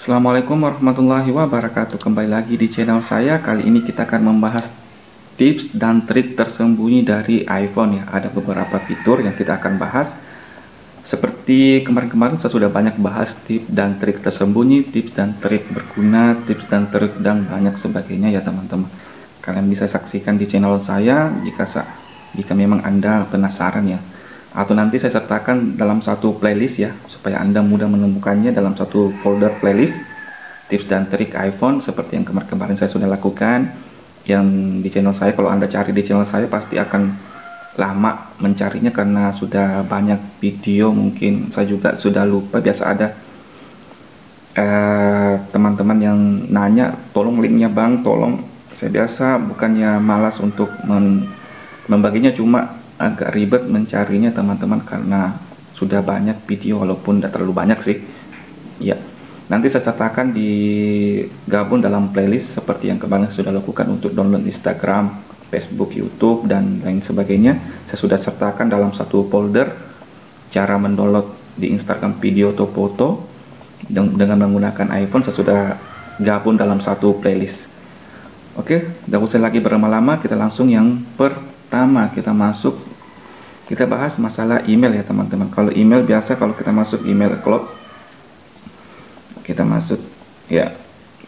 Assalamualaikum warahmatullahi wabarakatuh. Kembali lagi di channel saya. Kali ini kita akan membahas tips dan trik tersembunyi dari iPhone ya. Ada beberapa fitur yang kita akan bahas. Seperti kemarin-kemarin saya sudah banyak bahas tips dan trik tersembunyi, tips dan trik berguna, tips dan trik dan banyak sebagainya ya teman-teman. Kalian bisa saksikan di channel saya jika memang Anda penasaran ya. Atau nanti saya sertakan dalam satu playlist ya, supaya Anda mudah menemukannya dalam satu folder playlist tips dan trik iPhone seperti yang kemarin-kemarin saya sudah lakukan. Yang di channel saya, kalau Anda cari di channel saya pasti akan lama mencarinya karena sudah banyak video. Mungkin saya juga sudah lupa. Biasa ada teman-teman yang nanya, tolong linknya bang, tolong. Saya biasa bukannya malas untuk membaginya, cuma agak ribet mencarinya teman-teman karena sudah banyak video, walaupun tidak terlalu banyak sih ya. Nanti saya sertakan di gabung dalam playlist seperti yang kemarin sudah lakukan untuk download Instagram, Facebook, YouTube dan lain sebagainya. Saya sudah sertakan dalam satu folder cara mendownload di Instagram video atau foto dengan menggunakan iPhone. Saya sudah gabung dalam satu playlist. Oke, tidak usah lagi berlama-lama, kita langsung yang pertama. Kita bahas masalah email ya teman-teman. Kalau email biasa, kalau kita masuk email cloud, kita masuk ya,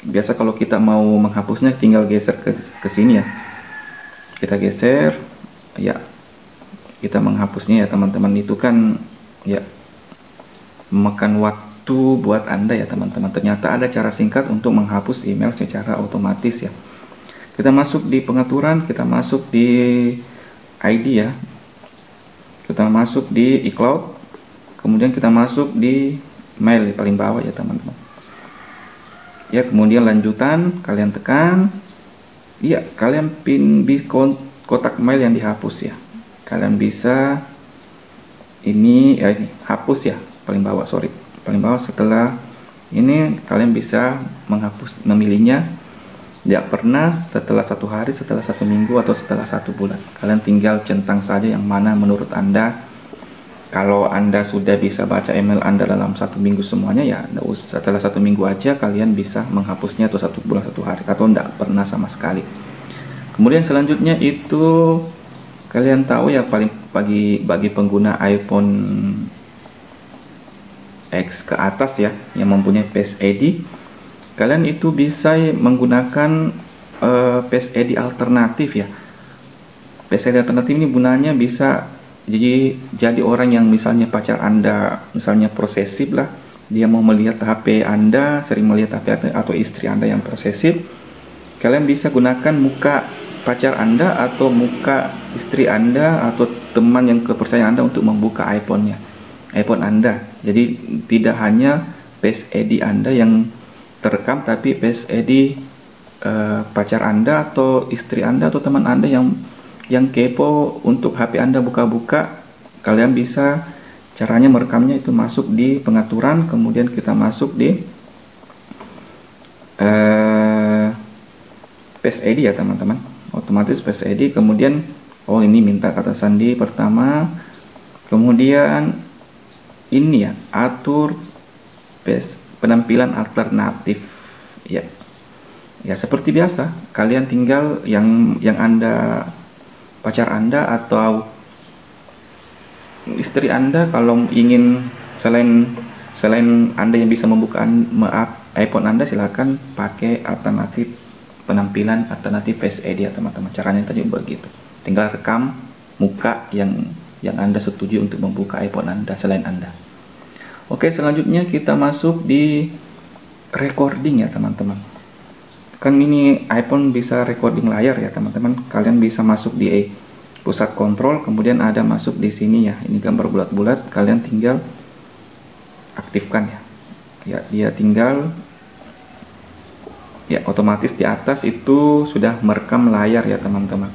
biasa kalau kita mau menghapusnya tinggal geser ke sini ya. Kita geser ya, kita menghapusnya ya teman-teman. Itu kan ya memakan waktu buat Anda ya teman-teman. Ternyata ada cara singkat untuk menghapus email secara otomatis ya. Kita masuk di pengaturan, kita masuk di ID ya, kita masuk di iCloud, kemudian kita masuk di mail di paling bawah ya teman-teman ya. Kemudian lanjutan kalian tekan ya, kalian pin di kotak mail yang dihapus ya. Kalian bisa ini hapus ya, paling bawah, paling bawah. Setelah ini kalian bisa menghapus, memilihnya. Tidak pernah, setelah 1 hari, setelah 1 minggu, atau setelah 1 bulan. Kalian tinggal centang saja yang mana menurut Anda. Kalau Anda sudah bisa baca email Anda dalam 1 minggu semuanya ya, setelah 1 minggu aja kalian bisa menghapusnya, atau 1 bulan, 1 hari, atau tidak pernah sama sekali. Kemudian selanjutnya itu kalian tahu ya, paling bagi pengguna iPhone X ke atas ya, yang mempunyai Face ID, kalian itu bisa menggunakan Face ID alternatif ya. Face ID alternatif ini gunanya bisa jadi orang yang misalnya pacar Anda misalnya posesif lah, dia mau melihat HP Anda, sering melihat HP atau istri Anda yang posesif, kalian bisa gunakan muka pacar Anda atau muka istri Anda atau teman yang kepercayaan Anda untuk membuka iPhone Anda. Jadi tidak hanya Face ID Anda yang terekam, tapi Face ID pacar Anda atau istri Anda atau teman Anda yang kepo untuk HP Anda buka-buka. Kalian bisa, caranya merekamnya itu masuk di pengaturan, kemudian kita masuk di Face ID ya teman-teman, otomatis Face ID. Kemudian ini minta kata sandi pertama, kemudian ini ya, atur penampilan alternatif ya. Ya seperti biasa, kalian tinggal yang Anda, pacar Anda atau istri Anda, kalau ingin selain Anda yang bisa membuka iPhone Anda, silakan pakai alternatif penampilan alternatif Face ID ya teman-teman. Caranya tadi begitu, tinggal rekam muka yang Anda setuju untuk membuka iPhone Anda selain Anda. Oke, selanjutnya kita masuk di recording ya teman-teman. Kan ini iPhone bisa recording layar ya teman-teman. Kalian bisa masuk di pusat kontrol, kemudian ada masuk di sini ya. Ini gambar bulat-bulat, kalian tinggal aktifkan ya. Ya, dia tinggal ya, otomatis di atas itu sudah merekam layar ya teman-teman.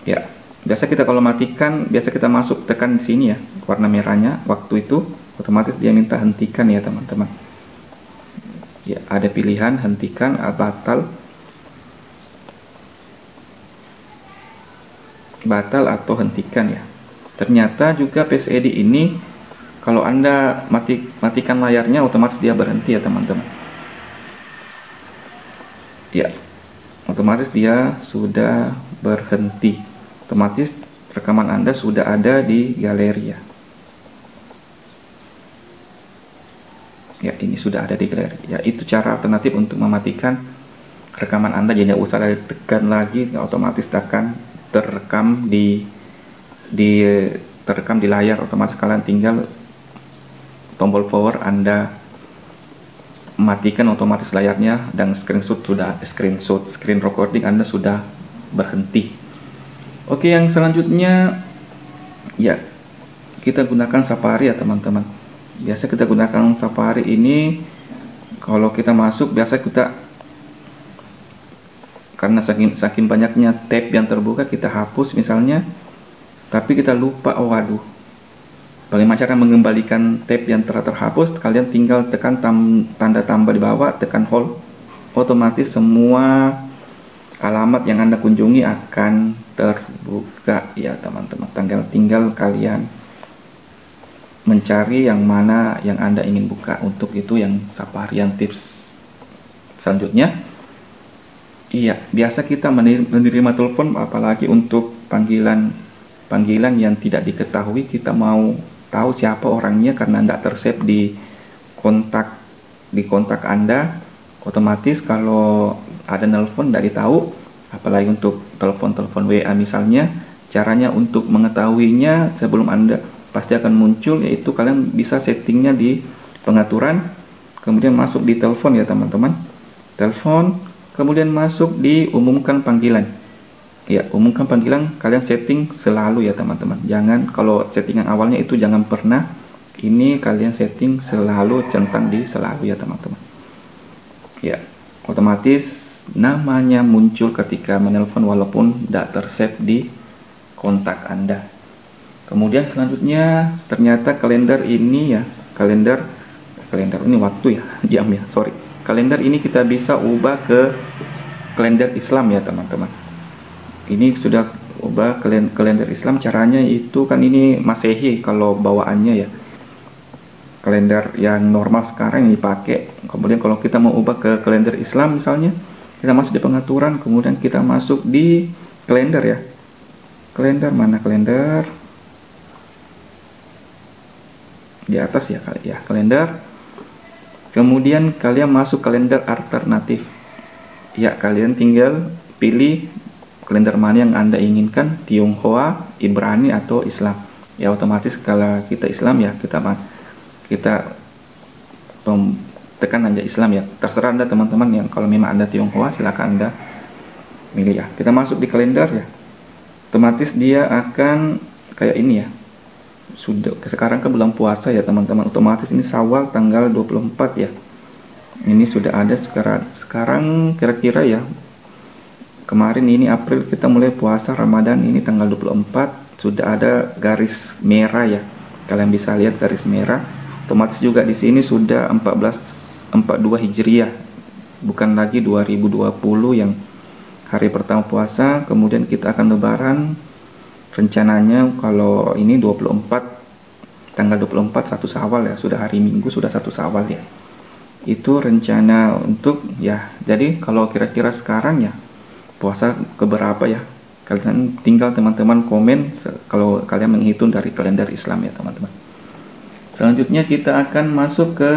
Ya, biasa kita kalau matikan, biasa kita masuk tekan di sini ya, warna merahnya. Waktu itu otomatis dia minta hentikan ya teman-teman. Ya, ada pilihan hentikan, batal atau hentikan ya. Ternyata juga Face ID ini kalau Anda matikan layarnya, otomatis dia berhenti ya teman-teman. Ya, otomatis dia sudah berhenti. Otomatis rekaman Anda sudah ada di galeri ya. Ya, ini sudah ada di galeri. Ya, itu cara alternatif untuk mematikan rekaman Anda. Jadi nggak usah tekan lagi, otomatis akan terekam terekam di layar. Otomatis kalian tinggal tombol power, Anda matikan otomatis layarnya, dan screen recording Anda sudah berhenti. Oke, yang selanjutnya ya, kita gunakan Safari ya teman-teman. Biasa kita gunakan Safari ini, kalau kita masuk biasa kita, karena saking banyaknya tab yang terbuka, kita hapus misalnya, tapi kita lupa, oh waduh, bagaimana cara mengembalikan tab yang telah terhapus? Kalian tinggal tekan tanda tambah di bawah, tekan hold, otomatis semua alamat yang Anda kunjungi akan terbuka ya teman-teman. Tinggal kalian mencari yang mana yang Anda ingin buka. Untuk itu yang Safari. Yang tips selanjutnya, iya, biasa kita menerima telepon, apalagi untuk panggilan yang tidak diketahui, kita mau tahu siapa orangnya karena tidak tersave di kontak Anda. Otomatis kalau ada nelpon tidak ditahu, apalagi untuk telepon WA misalnya, caranya untuk mengetahuinya sebelum Anda pasti akan muncul, yaitu kalian bisa settingnya di pengaturan, kemudian masuk di telepon ya teman-teman, telepon, kemudian masuk di umumkan panggilan. Ya, umumkan panggilan kalian setting selalu ya teman-teman. Jangan, kalau settingan awalnya itu jangan pernah, ini kalian setting selalu, centang di selalu ya teman-teman. Ya, otomatis namanya muncul ketika menelpon walaupun tidak tersave di kontak Anda. Kemudian selanjutnya ternyata kalender ini ya, kalender ini waktu ya, jam ya, sorry. Kalender ini kita bisa ubah ke kalender Islam ya teman-teman. Ini sudah ubah kalender Islam. Caranya itu kan ini Masehi kalau bawaannya ya, kalender yang normal sekarang yang dipakai. Kemudian kalau kita mau ubah ke kalender Islam misalnya, kita masuk di pengaturan, kemudian kita masuk di kalender ya. Kalender mana kalender? Di atas ya kali ya, kalender. Kemudian kalian masuk kalender alternatif. Ya, kalian tinggal pilih kalender mana yang Anda inginkan, Tionghoa, Ibrani atau Islam. Ya, otomatis kalau kita Islam ya, kita tekan aja Islam ya. Terserah Anda teman-teman, yang kalau memang Anda Tionghoa silakan Anda milih ya. Kita masuk di kalender ya. Otomatis dia akan kayak ini ya. Sudah sekarang kan bulan puasa ya teman-teman. Otomatis ini Syawal tanggal 24 ya. Ini sudah ada sekarang kira-kira ya. Kemarin ini April kita mulai puasa Ramadan, ini tanggal 24 sudah ada garis merah ya. Kalian bisa lihat garis merah. Otomatis juga di sini sudah 1442 Hijriah. Bukan lagi 2020 yang hari pertama puasa, kemudian kita akan lebaran. Rencananya kalau ini 24 tanggal 24 1 Syawal ya, sudah hari Minggu, sudah 1 Syawal ya. Itu rencana untuk ya. Jadi kalau kira-kira sekarang ya puasa keberapa ya, kalian tinggal teman-teman komen kalau kalian menghitung dari kalender Islam ya teman-teman. Selanjutnya kita akan masuk ke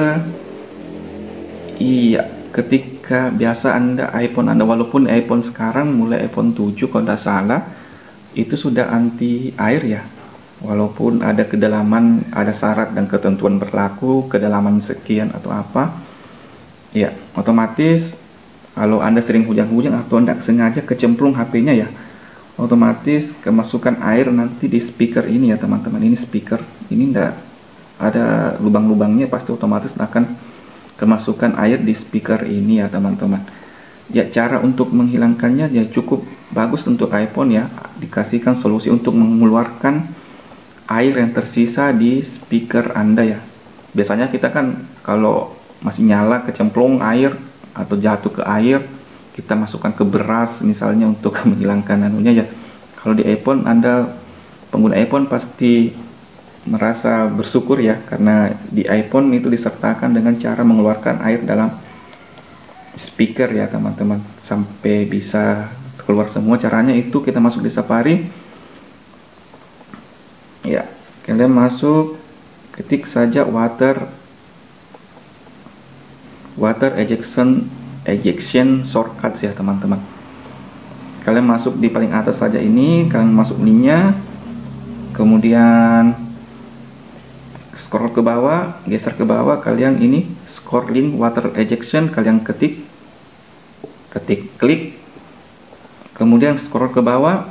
ketika biasa iPhone Anda, walaupun iPhone sekarang mulai iPhone 7 kalau tidak salah itu sudah anti air ya, walaupun ada kedalaman, ada syarat dan ketentuan berlaku kedalaman sekian atau apa ya, otomatis kalau Anda sering hujan-hujan atau Anda sengaja kecemplung HP-nya ya, otomatis kemasukan air nanti di speaker ini ya teman-teman. Ini speaker ini enggak ada lubang-lubangnya, pasti otomatis akan kemasukan air di speaker ini ya teman-teman. Ya, cara untuk menghilangkannya ya cukup bagus untuk iPhone ya, dikasihkan solusi untuk mengeluarkan air yang tersisa di speaker Anda ya. Biasanya kita kan kalau masih nyala kecemplung air atau jatuh ke air, kita masukkan ke beras misalnya untuk menghilangkan anunya ya. Kalau di iPhone, Anda pengguna iPhone pasti merasa bersyukur ya, karena di iPhone itu disertakan dengan cara mengeluarkan air dalam speaker ya teman-teman, sampai bisa keluar semua. Caranya itu kita masuk di Safari ya, kalian masuk, ketik saja water ejection shortcuts ya teman-teman. Kalian masuk di paling atas saja ini, kalian masuk linknya, kemudian scroll ke bawah, geser ke bawah, kalian ini scroll link water ejection, kalian ketik, klik, kemudian scroll ke bawah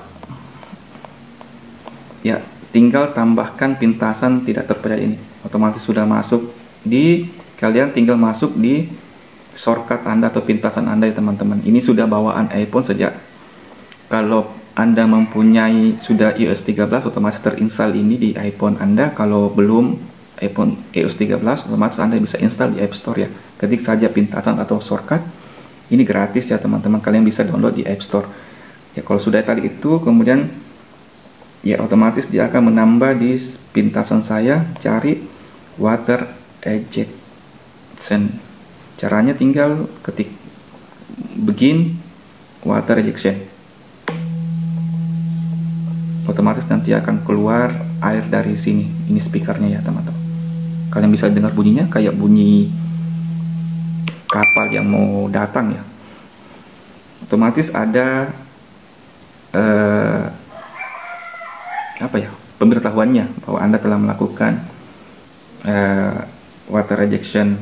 ya, tinggal tambahkan pintasan tidak terpercaya ini, otomatis sudah masuk di, kalian tinggal masuk di shortcut Anda atau pintasan Anda ya teman-teman. Ini sudah bawaan iPhone sejak, kalau Anda mempunyai sudah iOS 13 otomatis terinstall ini di iPhone Anda. Kalau belum iPhone iOS 13 otomatis Anda bisa install di App Store ya. Ketik saja pintasan atau shortcut. Ini gratis ya teman-teman, kalian bisa download di App Store. Ya kalau sudah tadi itu, kemudian ya otomatis dia akan menambah di pintasan saya, cari water ejection. Caranya tinggal ketik begin water ejection. Otomatis nanti akan keluar air dari sini. Ini speakernya ya teman-teman. Kalian bisa dengar bunyinya kayak bunyi kapal yang mau datang ya. Otomatis ada apa ya, pemberitahuannya bahwa Anda telah melakukan water ejection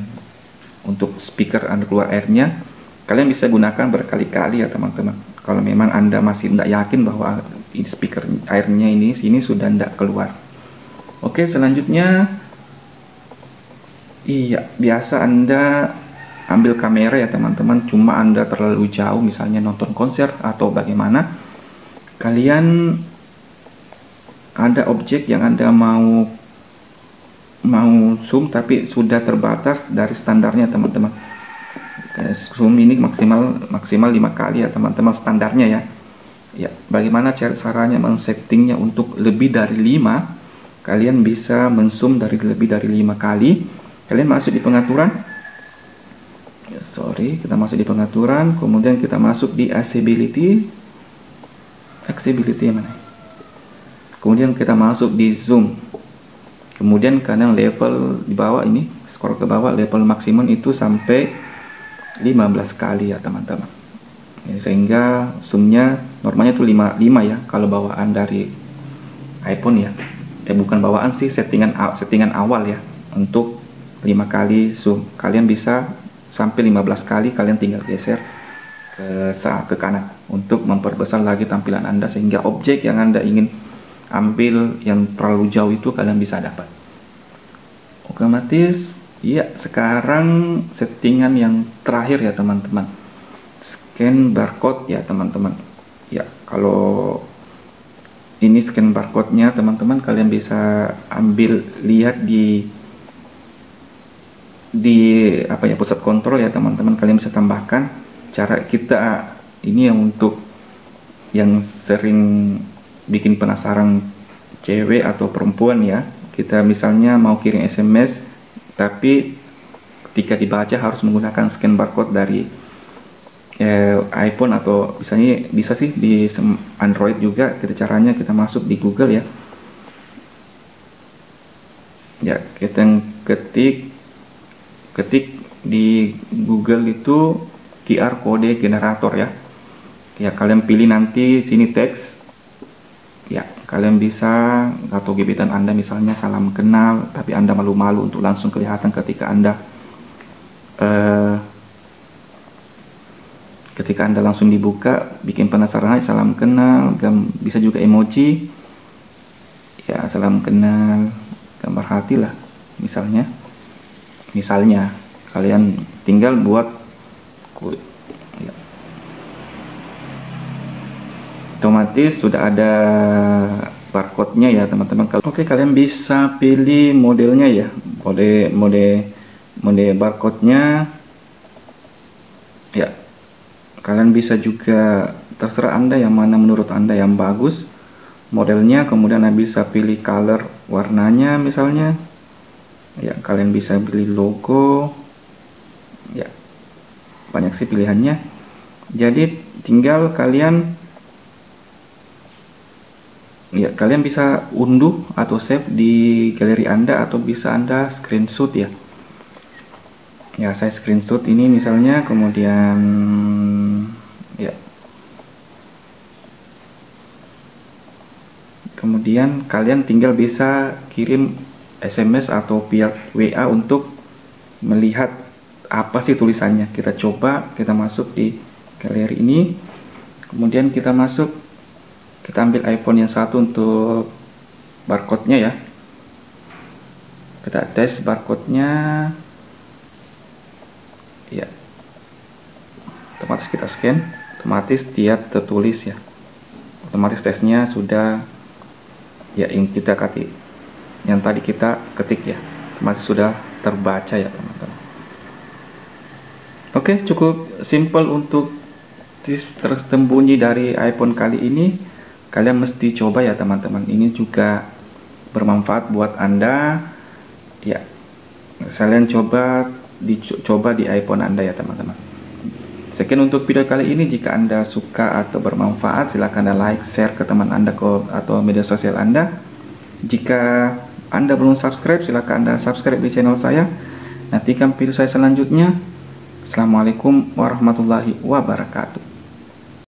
untuk speaker Anda keluar airnya. Kalian bisa gunakan berkali-kali ya teman-teman. Kalau memang Anda masih tidak yakin bahwa speaker airnya ini sini sudah tidak keluar. Oke, selanjutnya iya, biasa Anda ambil kamera ya teman-teman, cuma Anda terlalu jauh misalnya nonton konser atau bagaimana, kalian ada objek yang Anda mau zoom tapi sudah terbatas dari standarnya teman-teman. Zoom ini maksimal 5 kali ya teman-teman, standarnya ya. Ya, bagaimana caranya men-settingnya untuk lebih dari 5? Kalian bisa men-zoom dari lebih dari 5 kali. Kalian masuk di pengaturan. Kita masuk di pengaturan, kemudian kita masuk di accessibility yang mana? Kemudian kita masuk di zoom. Kemudian kalian level di bawah ini, scroll ke bawah, level maksimum itu sampai 15 kali ya teman-teman. Ya, sehingga zoomnya normalnya itu 5 ya kalau bawaan dari iPhone ya. Bukan bawaan sih, settingan awal ya, untuk 5 kali zoom. Kalian bisa sampai 15 kali, kalian tinggal geser ke kanan untuk memperbesar lagi tampilan Anda, sehingga objek yang Anda ingin ambil yang terlalu jauh itu kalian bisa dapat. Otomatis ya, sekarang settingan yang terakhir ya teman-teman, scan barcode ya teman-teman. Ya, kalau ini scan barcode-nya teman-teman, kalian bisa ambil lihat di apa ya, pusat kontrol ya teman-teman. Kalian bisa tambahkan cara kita ini yang untuk yang sering bikin penasaran cewek atau perempuan ya. Kita misalnya mau kirim SMS tapi ketika dibaca harus menggunakan scan barcode dari iPhone, atau misalnya bisa sih di Android juga. Caranya kita masuk di Google ya. Ya, kita ketik di Google itu QR kode generator ya. Ya, kalian pilih nanti sini teks. Ya, kalian bisa, atau gebetan Anda misalnya salam kenal, tapi Anda malu-malu untuk langsung kelihatan ketika Anda langsung dibuka, bikin penasaran, salam kenal, bisa juga emoji. Ya, salam kenal, gambar hati lah misalnya kalian tinggal buat ya. Otomatis sudah ada barcode-nya ya teman-teman. Oke, kalian bisa pilih modelnya ya, mode barcode-nya ya. Kalian bisa juga, terserah Anda yang mana menurut Anda yang bagus modelnya. Kemudian Anda bisa pilih color, warnanya misalnya ya. Kalian bisa pilih logo ya, banyak sih pilihannya. Jadi tinggal kalian bisa unduh atau save di galeri Anda, atau bisa Anda screenshot ya. Ya, saya screenshot ini misalnya, kemudian ya, kemudian kalian tinggal bisa kirim SMS atau via WA untuk melihat apa sih tulisannya. Kita coba, kita masuk di galeri ini, kemudian kita masuk, kita ambil iPhone yang satu untuk barcode-nya ya. Kita tes barcode-nya. Ya, otomatis kita scan, otomatis dia tertulis ya, otomatis tesnya sudah ya, yang kita ketik, yang tadi kita ketik ya, otomatis sudah terbaca ya teman-teman. Oke, cukup simple untuk tips tersembunyi dari iPhone kali ini. Kalian mesti coba ya teman-teman, ini juga bermanfaat buat Anda ya. Kalian coba di iPhone Anda ya teman-teman. Sekian untuk video kali ini. Jika Anda suka atau bermanfaat, silahkan Anda like, share ke teman Anda atau media sosial Anda. Jika Anda belum subscribe, silahkan Anda subscribe di channel saya. Nantikan video saya selanjutnya. Assalamualaikum warahmatullahi wabarakatuh.